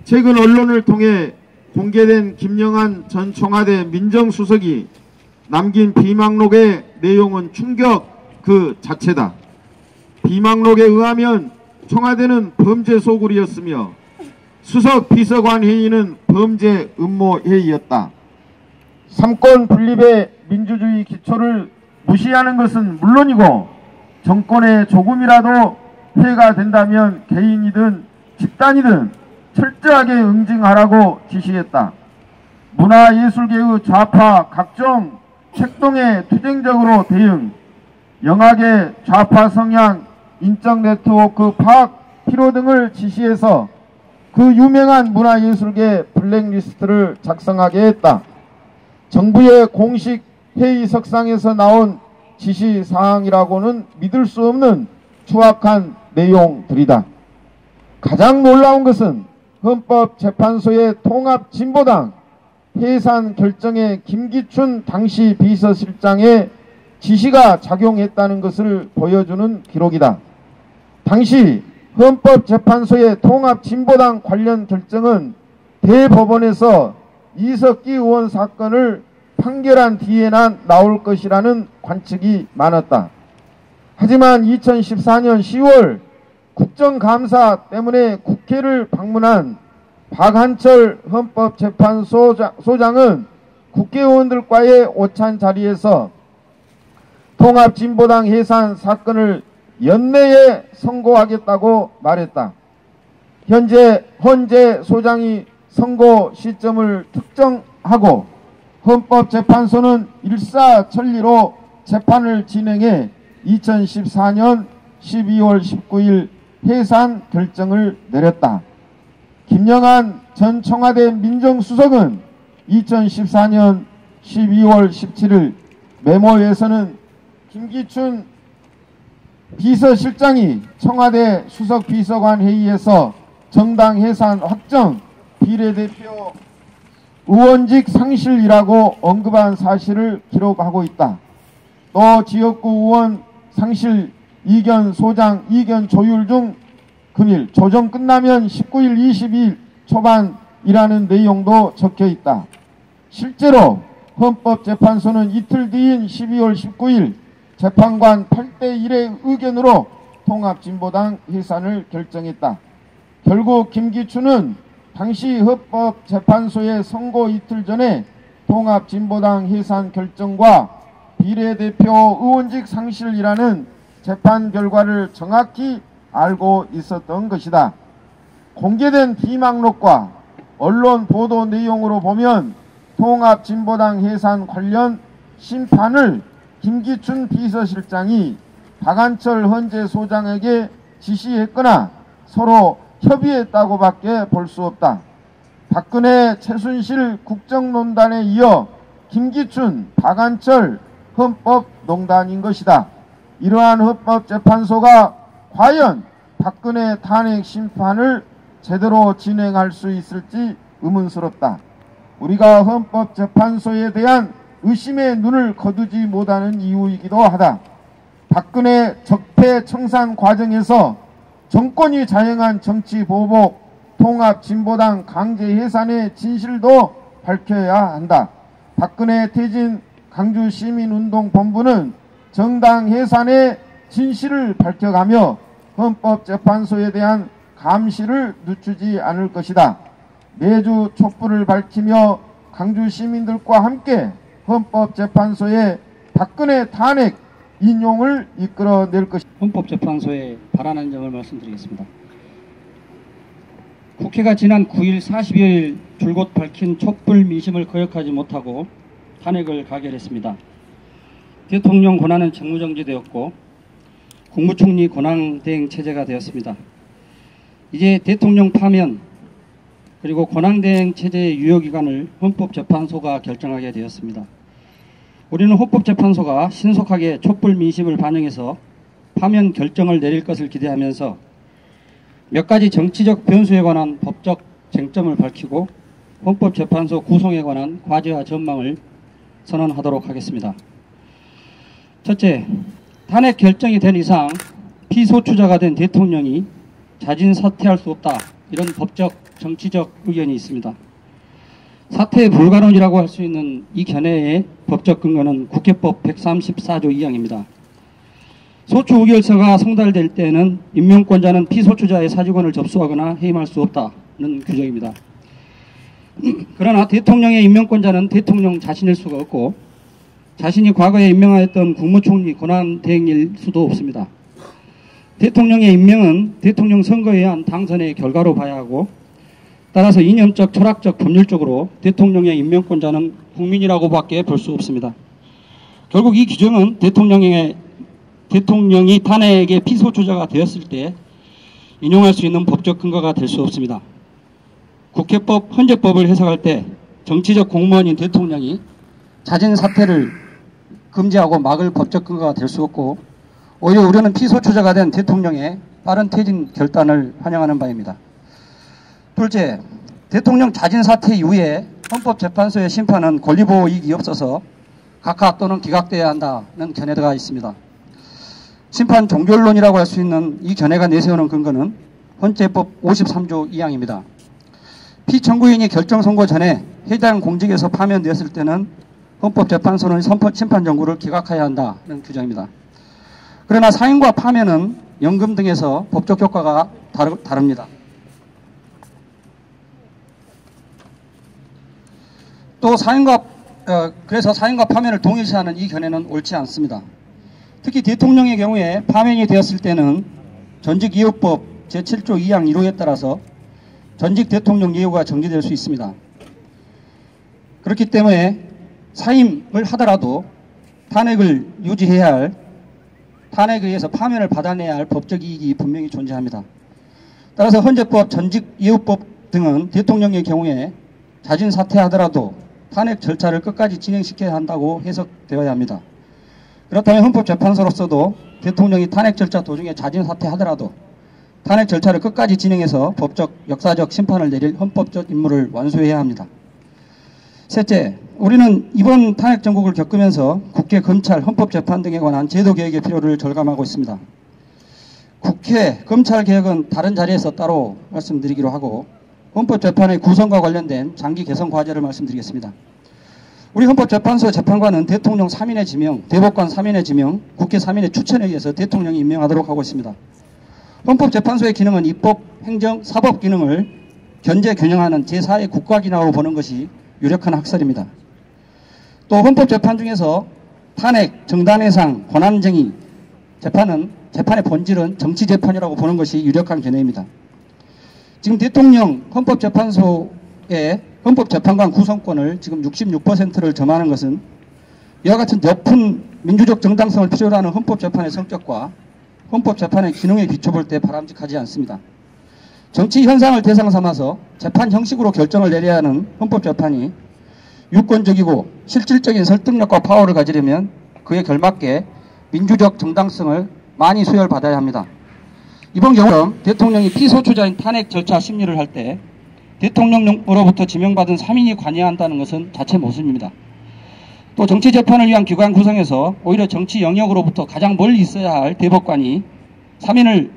최근 언론을 통해 공개된 김영한 전 청와대 민정수석이 남긴 비망록의 내용은 충격 그 자체다. 비망록에 의하면 청와대는 범죄 소굴이었으며 수석 비서관 회의는 범죄 음모 회의였다. 삼권 분립의 민주주의 기초를 무시하는 것은 물론이고 정권에 조금이라도 해가 된다면 개인이든 집단이든 철저하게 응징하라고 지시했다. 문화예술계의 좌파 각종 책동에 투쟁적으로 대응, 영학의 좌파 성향, 인적 네트워크 파악 필요 등을 지시해서 그 유명한 문화예술계 블랙리스트를 작성하게 했다. 정부의 공식 회의석상에서 나온 지시사항이라고는 믿을 수 없는 추악한 내용들이다. 가장 놀라운 것은 헌법재판소의 통합진보당 해산 결정에 김기춘 당시 비서실장의 지시가 작용했다는 것을 보여주는 기록이다. 당시 헌법재판소의 통합진보당 관련 결정은 대법원에서 이석기 의원 사건을 판결한 뒤에나 나올 것이라는 관측이 많았다. 하지만 2014년 10월 국정감사 때문에 국회를 방문한 박한철 헌법재판소장은 국회의원들과의 오찬 자리에서 통합진보당 해산 사건을 연내에 선고하겠다고 말했다. 현재 헌재 소장이 선고 시점을 특정하고 헌법재판소는 일사천리로 재판을 진행해 2014년 12월 19일 해산 결정을 내렸다. 김영한 전 청와대 민정수석은 2014년 12월 17일 메모에서는 김기춘 비서실장이 청와대 수석비서관 회의에서 정당 해산 확정 비례대표 의원직 상실이라고 언급한 사실을 기록하고 있다. 또 지역구 의원 상실 이견 소장 이견 조율 중 금일 조정 끝나면 19일 22일 초반이라는 내용도 적혀 있다. 실제로 헌법재판소는 이틀 뒤인 12월 19일 재판관 8대1의 의견으로 통합진보당 해산을 결정했다. 결국 김기춘은 당시 헌법재판소의 선고 이틀 전에 통합진보당 해산 결정과 비례대표 의원직 상실이라는 재판 결과를 정확히 알고 있었던 것이다. 공개된 비망록과 언론 보도 내용으로 보면 통합진보당 해산 관련 심판을 김기춘 비서실장이 박한철 헌재 소장에게 지시했거나 서로 협의했다고밖에 볼 수 없다. 박근혜 최순실 국정농단에 이어 김기춘, 박한철 헌법농단인 것이다. 이러한 헌법재판소가 과연 박근혜 탄핵 심판을 제대로 진행할 수 있을지 의문스럽다. 우리가 헌법재판소에 대한 의심의 눈을 거두지 못하는 이유이기도 하다. 박근혜 적폐 청산 과정에서 정권이 자행한 정치보복, 통합진보당 강제 해산의 진실도 밝혀야 한다. 박근혜 퇴진 강주시민운동본부는 정당 해산의 진실을 밝혀가며 헌법재판소에 대한 감시를 늦추지 않을 것이다. 매주 촛불을 밝히며 강주시민들과 함께 헌법재판소의 박근혜 탄핵 인용을 이끌어낼 것이다. 헌법재판소에 바라는 점을 말씀드리겠습니다. 국회가 지난 9일 40여일 줄곧 밝힌 촛불 민심을 거역하지 못하고 탄핵을 가결했습니다. 대통령 권한은 직무정지되었고 국무총리 권한대행 체제가 되었습니다. 이제 대통령 파면 그리고 권한대행 체제의 유효기간을 헌법재판소가 결정하게 되었습니다. 우리는 헌법재판소가 신속하게 촛불 민심을 반영해서 파면 결정을 내릴 것을 기대하면서 몇 가지 정치적 변수에 관한 법적 쟁점을 밝히고 헌법재판소 구성에 관한 과제와 전망을 선언하도록 하겠습니다. 첫째, 탄핵 결정이 된 이상 피소추자가 된 대통령이 자진 사퇴할 수 없다. 이런 법적 정치적 의견이 있습니다. 사퇴 불가론이라고 할 수 있는 이 견해의 법적 근거는 국회법 134조 2항입니다. 소추 의결서가 송달될 때는 임명권자는 피소추자의 사직원을 접수하거나 해임할 수 없다는 규정입니다. 그러나 대통령의 임명권자는 대통령 자신일 수가 없고 자신이 과거에 임명하였던 국무총리 권한대행일 수도 없습니다. 대통령의 임명은 대통령 선거에 의한 당선의 결과로 봐야 하고 따라서 이념적, 철학적, 법률적으로 대통령의 임명권자는 국민이라고 밖에 볼 수 없습니다. 결국 이 규정은 대통령이 탄핵의 피소추자가 되었을 때 인용할 수 있는 법적 근거가 될 수 없습니다. 국회법, 헌재법을 해석할 때 정치적 공무원인 대통령이 자진 사퇴를 금지하고 막을 법적 근거가 될 수 없고 오히려 우리는 피소추자가 된 대통령의 빠른 퇴진 결단을 환영하는 바입니다. 둘째, 대통령 자진 사퇴 이후에 헌법재판소의 심판은 권리보호 이익이 없어서 각하 또는 기각되어야 한다는 견해가 있습니다. 심판 종결론이라고 할 수 있는 이 견해가 내세우는 근거는 헌재법 53조 2항입니다. 피청구인이 결정 선고 전에 해당 공직에서 파면되었을 때는 헌법재판소는 심판 정구를 기각해야 한다는 규정입니다. 그러나 사임과 파면은 연금 등에서 법적 효과가 다릅니다. 또 그래서 사임과 파면을 동일시하는 이 견해는 옳지 않습니다. 특히 대통령의 경우에 파면이 되었을 때는 전직예우법 제7조 2항 1호에 따라서 전직 대통령 예우가 정지될 수 있습니다. 그렇기 때문에 사임을 하더라도 탄핵을 유지해야 할, 탄핵에 의해서 파면을 받아내야 할 법적 이익이 분명히 존재합니다. 따라서 헌재법, 전직예우법 등은 대통령의 경우에 자진 사퇴하더라도 탄핵 절차를 끝까지 진행시켜야 한다고 해석되어야 합니다. 그렇다면 헌법재판소로서도 대통령이 탄핵 절차 도중에 자진 사퇴하더라도 탄핵 절차를 끝까지 진행해서 법적, 역사적 심판을 내릴 헌법적 임무를 완수해야 합니다. 셋째, 우리는 이번 탄핵 정국을 겪으면서 국회, 검찰, 헌법재판 등에 관한 제도 개혁의 필요를 절감하고 있습니다. 국회, 검찰 개혁은 다른 자리에서 따로 말씀드리기로 하고 헌법재판의 구성과 관련된 장기 개선 과제를 말씀드리겠습니다. 우리 헌법재판소 재판관은 대통령 3인의 지명, 대법관 3인의 지명, 국회 3인의 추천에 의해서 대통령이 임명하도록 하고 있습니다. 헌법재판소의 기능은 입법, 행정, 사법 기능을 견제, 균형하는 제4의 국가기능으로 보는 것이 유력한 학설입니다. 또 헌법재판 중에서 탄핵, 정당해상, 권한쟁의 재판의 본질은 정치재판이라고 보는 것이 유력한 견해입니다. 지금 대통령 헌법재판소의 헌법재판관 구성권을 지금 66%를 점하는 것은 이와 같은 높은 민주적 정당성을 필요로 하는 헌법재판의 성격과 헌법재판의 기능에 비춰볼 때 바람직하지 않습니다. 정치 현상을 대상 삼아서 재판 형식으로 결정을 내려야 하는 헌법재판이 유권적이고 실질적인 설득력과 파워를 가지려면 그에 걸맞게 민주적 정당성을 많이 수혈받아야 합니다. 이번 경우처럼 대통령이 피소추자인 탄핵 절차 심리를 할 때 대통령으로부터 지명받은 3인이 관여한다는 것은 자체 모순입니다. 또 정치재판을 위한 기관 구성에서 오히려 정치 영역으로부터 가장 멀리 있어야 할 대법관이 3인을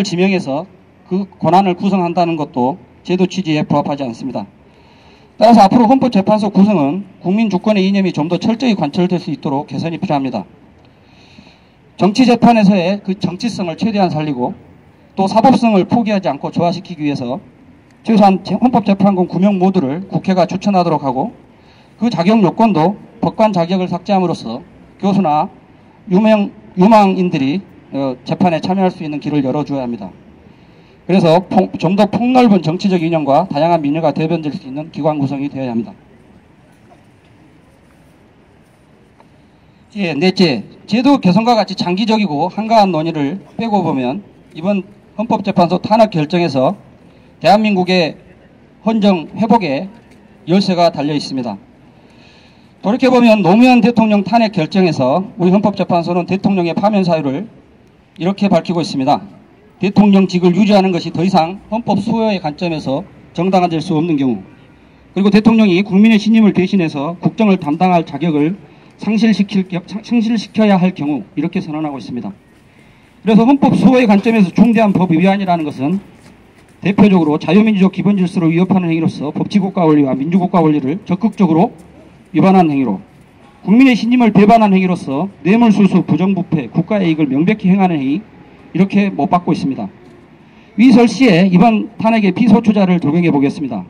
지명해서 그 권한을 구성한다는 것도 제도 취지에 부합하지 않습니다. 따라서 앞으로 헌법재판소 구성은 국민주권의 이념이 좀 더 철저히 관철될 수 있도록 개선이 필요합니다. 정치재판에서의 그 정치성을 최대한 살리고 또 사법성을 포기하지 않고 조화시키기 위해서 최소한 헌법재판관 9명 모두를 국회가 추천하도록 하고 그 자격 요건도 법관 자격을 삭제함으로써 교수나 유망인들이 재판에 참여할 수 있는 길을 열어줘야 합니다. 그래서 좀 더 폭넓은 정치적 이념과 다양한 민의가 대변될 수 있는 기관 구성이 되어야 합니다. 넷째, 제도 개선과 같이 장기적이고 한가한 논의를 빼고 보면 이번 헌법재판소 탄핵 결정에서 대한민국의 헌정 회복에 열쇠가 달려 있습니다. 돌이켜보면 노무현 대통령 탄핵 결정에서 우리 헌법재판소는 대통령의 파면 사유를 이렇게 밝히고 있습니다. 대통령직을 유지하는 것이 더 이상 헌법 수호의 관점에서 정당화될 수 없는 경우, 그리고 대통령이 국민의 신임을 대신해서 국정을 담당할 자격을 상실시켜야 할 경우 이렇게 선언하고 있습니다. 그래서 헌법 수호의 관점에서 중대한 법 위반이라는 것은 대표적으로 자유민주적 기본질서를 위협하는 행위로서 법치국가 원리와 민주국가 원리를 적극적으로 위반한 행위로, 국민의 신임을 배반한 행위로서 뇌물수수, 부정부패, 국가이익을 명백히 행하는 행위, 이렇게 못 받고 있습니다. 위설 시에 이번 탄핵의 피소추자를 적용해 보겠습니다.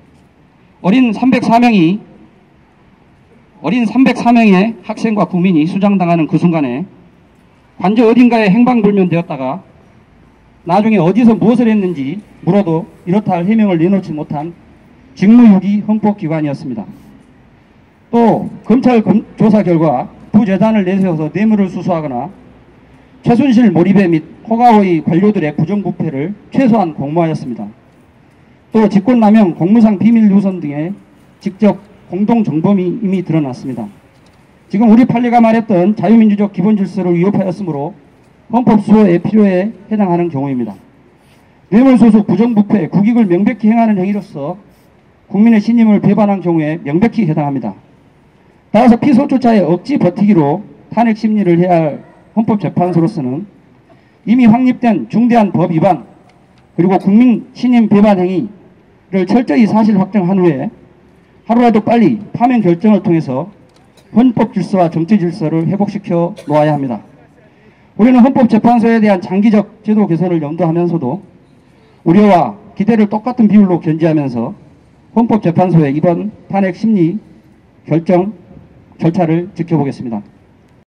어린 304명의 학생과 국민이 수장당하는 그 순간에 관저 어딘가에 행방불명되었다가 나중에 어디서 무엇을 했는지 물어도 이렇다 할 해명을 내놓지 못한 직무유기 헌법기관이었습니다. 또 검찰 조사 결과 부재단을 내세워서 뇌물을 수수하거나 최순실 몰입에 및 호가호의 관료들의 부정부패를 최소한 공모하였습니다. 또 직권남용, 공무상 비밀유선 등의 직접 공동정범이 이미 드러났습니다. 지금 우리 판례가 말했던 자유민주적 기본질서를 위협하였으므로 헌법 수호의 필요에 해당하는 경우입니다. 뇌물수수, 부정부패, 국익을 명백히 행하는 행위로서 국민의 신임을 배반한 경우에 명백히 해당합니다. 따라서 피소추자의 억지 버티기로 탄핵 심리를 해야 할 헌법재판소로서는 이미 확립된 중대한 법 위반 그리고 국민 신임 배반 행위를 철저히 사실 확정한 후에 하루라도 빨리 파면 결정을 통해서 헌법 질서와 정치 질서를 회복시켜 놓아야 합니다. 우리는 헌법재판소에 대한 장기적 제도 개선을 염두하면서도 우려와 기대를 똑같은 비율로 견지하면서 헌법재판소의 이번 탄핵 심리 결정 절차를 지켜보겠습니다.